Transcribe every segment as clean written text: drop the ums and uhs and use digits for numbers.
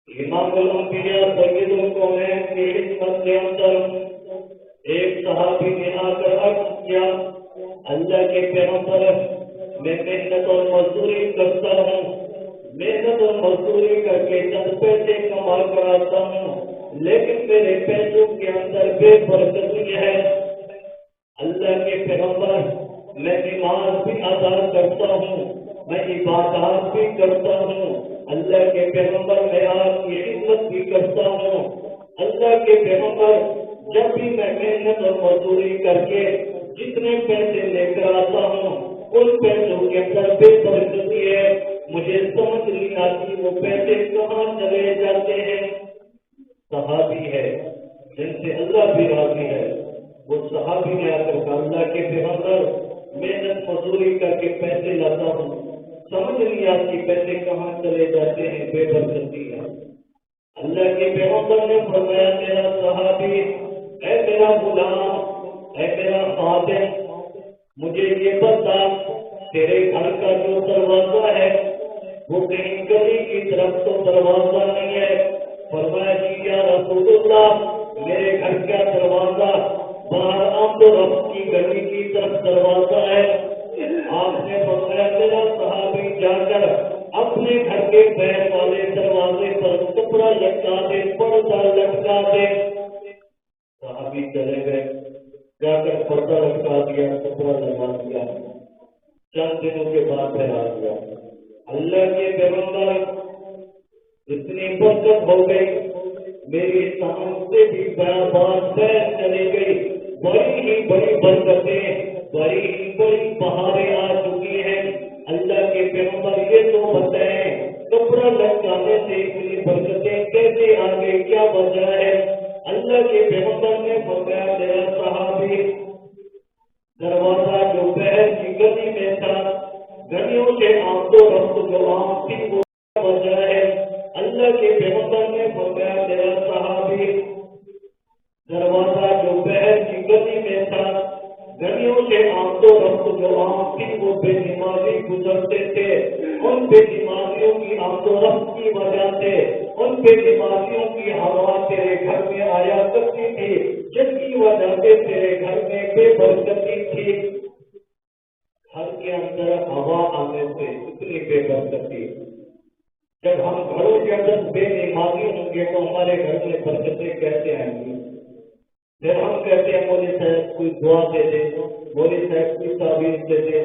امام الانبیاء سید الکونین کی خدمت کے اندر ایک صحابی نے آ کر عرض کیا، اللہ کے پیغمبر، میں محنت اور مزدوری کرتا ہوں، محنت اور مزدوری کر کے چند پیسے کما کر آتا ہوں، لیکن میرے پیسوں کے اندر بے برکتی ہے۔ اللہ کے پیغمبر، میں نماز بھی ادا کرتا ہوں، میں عبادات بھی کرتا ہوں، اللہ کے پیغمبر میں آپ کی خدمت بھی کرتا ہوں۔ اللہ کے پیغمبر، جب بھی میں محنت اور مزدوری کر کے جتنے پیسے لے کر آتا ہوں ان پیسوں کے اندر بے برکتی ہے، مجھے سمجھ نہیں آتی وہ پیسے کہاں چلے جاتے ہیں۔ صحابی ہے جن سے اللہ بھی راضی ہے، وہ صحابی نے آ کر کہا، اللہ کے پیغمبر، محنت مزدوری کر کے پیسے لاتا ہوں، سمجھ نہیں آتی پیسے کہاں چلے جاتے ہیں، بے برکتی ہے۔ اللہ کے پیغمبر نے فرمایا، میرا صحابی، اے میرا غلام، اے میرا خادم، مجھے یہ بتا، تیرے گھر کا جو دروازہ ہے وہ کہیں گلی کی طرف تو دروازہ نہیں ہے؟ فرمایا، جی یا رسول اللہ، میرے گھر کا دروازہ باہر آمد و رفت کی گلی کی طرف دروازہ ہے۔ آپ نے فرمایا، میرا صحابی جا کر اپنے گھر کے پیر والے دروازے پر کپڑا لٹکا دے، پردہ لٹکا دے۔ صحابی چلے گئے، جا کر پردہ لٹکا دیا، کپڑا لگا دیا، چند دنوں کے بعد پھر آ گیا۔ اللہ کے پیغمبر، اتنی برکت ہو گئی، میری سانس سے بھی بات چلی گئی، بڑی ہی بڑی برکتیں، بڑی ہی بڑی بہاریں آ چکی ہیں۔ اللہ کے پیغمبر، یہ تو بتائیں، کپڑا لٹکانے سے اتنی برکتیں کیسے آ گئی، کیا وجہ ہے؟ اللہ کے پیغمبر نے فرمایا، میرا صحابی، دروازہ جو پہر کی گلی میں تھا، گلیوں سے آمد و رفت جو عام تھی، وہ وجہ ہے۔ اللہ کے پیغمبر نے فرمایا، میرا صحابی، دروازہ جو پہر کی گلی میں تھا، گلیوں سے آمد و رفت جو عام تھی، وہ بے نمازی گزرتے تھے، ان بے نمازیوں کی آمد و رفت کی وجہ سے، ان بے نمازیوں کی ہوا تیرے گھر میں آیا کرتی تھی، جس کی وجہ سے تیرے گھر میں بے برکتی تھی۔ گھر کے اندر ہوا آنے سے اتنی بے برکتی، جب ہم گھروں کے اندر بے نمازی ہوں گے تو ہمارے گھر میں برکتیں کیسے آئیں گی؟ پھر ہم کہتے ہیں، مولوی صاحب کوئی دعا دے دے، مولوی صاحب کوئی تعویذ دے دے،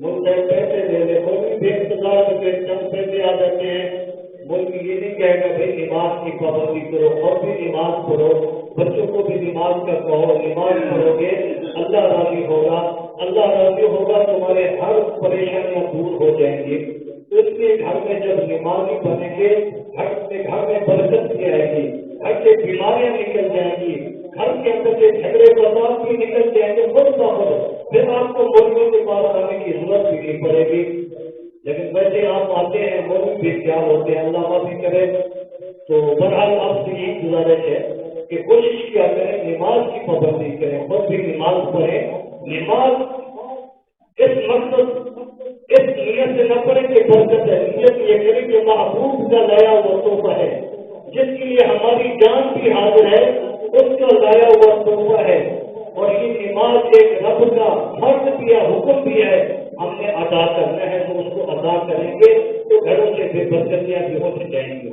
مولوی صاحب پیسے دے دے، مولوی بے انتظار کے چند پیسے آ جاتے ہیں۔ مولوی یہ نہیں کہے گا بھائی نماز کی پابندی کرو، اور بھی نماز پڑھو، بچوں کو بھی نماز کا کہو، نماز پڑھو گے اللہ راضی ہوگا، اللہ راضی ہوگا، تمہارے ہر پریشانیاں دور ہو جائیں گی۔ اس لیے گھر میں جب نمازی بنیں گے، گھر میں برکت بھی آئے گی، گھر سے بیماریاں نکل جائیں گی، گھر کے اندر سے جھگڑے فساد بھی نکل جائیں گے، خود بخود پھر آپ کو مولویوں کے پاس آنے کی ضرورت بھی نہیں پڑے گی۔ لیکن ویسے آپ آتے ہیں، مولوی بھی کیا ہوتے ہیں، اللہ معافی کرے۔ تو بہرحال آپ سے یہی گزارش ہے کہ کوشش کیا کریں، نماز کی پابندی کریں، خود بھی نماز پڑھیں۔ نماز اس مقصد، اس نیت سے نہ پڑھیں کہ برکت ہے، نیت یہ کریں کہ محبوب کا لایا ہوا تحفہ ہے، جس کے لیے ہماری جان بھی حاضر ہے، اس کا لایا ہوا تحفہ ہے، اور یہ نماز ایک رب کا فرض بھی ہے، حکم بھی ہے، ہم نے ادا کرنا ہے، تو اس کو ادا کریں گے تو گھروں سے بے برکتیاں بھی ہو جائیں گی۔